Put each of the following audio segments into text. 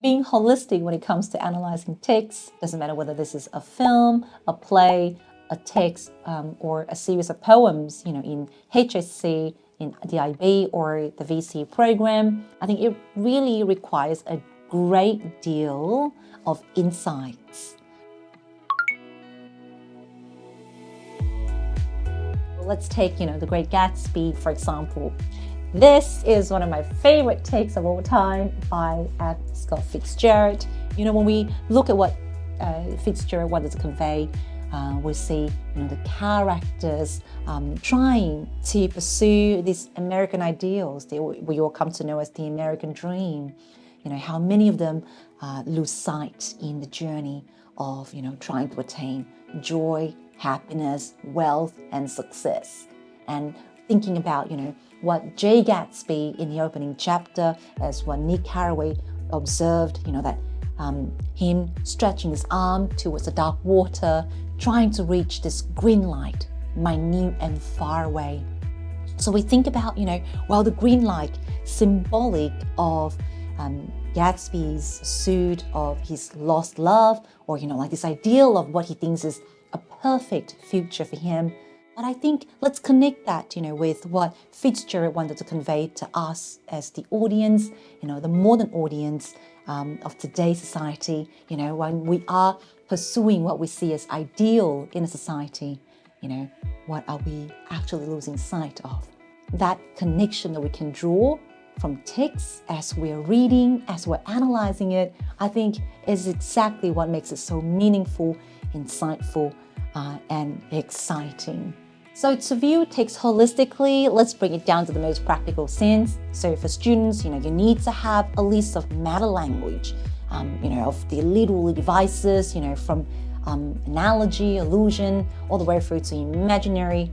being holistic when it comes to analyzing text. Doesn't matter whether this is a film, a play, a text, or a series of poems, in HSC, in the IB or the VCE program. I think it really requires a great deal of insights. Let's take, The Great Gatsby, for example. This is one of my favorite takes of all time by Scott Fitzgerald. When we look at what Fitzgerald wanted to convey, we see the characters trying to pursue these American ideals that we all come to know as the American dream. How many of them lose sight in the journey of trying to attain joy, happiness, wealth, and success. And thinking about what Jay Gatsby in the opening chapter, as what Nick Carraway observed, that him stretching his arm towards the dark water, trying to reach this green light, minute and far away. So we think about, the green light, symbolic of Gatsby's pursuit of his lost love, or, this ideal of what he thinks is a perfect future for him. But I think let's connect that, with what Fitzgerald wanted to convey to us as the audience, the modern audience of today's society, when we are pursuing what we see as ideal in a society, what are we actually losing sight of? That connection that we can draw from text as we're reading, as we're analyzing it, I think is exactly what makes it so meaningful, insightful, and exciting. So to view text holistically, let's bring it down to the most practical sense. So for students, you need to have a list of meta language, of the literary devices, from analogy, allusion, all the way through to imaginary,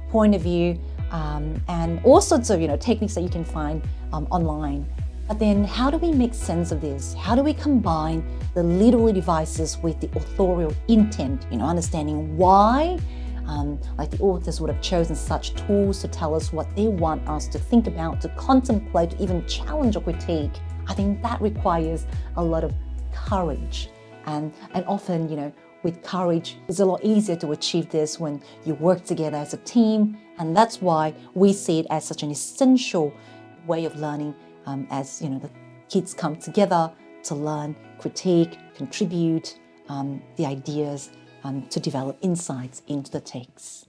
point of view, and all sorts of, techniques that you can find online. But then how do we make sense of this? How do we combine the literary devices with the authorial intent, understanding why the authors would have chosen such tools to tell us what they want us to think about, to contemplate, to even challenge or critique. I think that requires a lot of courage. And often, with courage, it's a lot easier to achieve this when you work together as a team. And that's why we see it as such an essential way of learning, as the kids come together to learn, critique, contribute the ideas to develop insights into the text.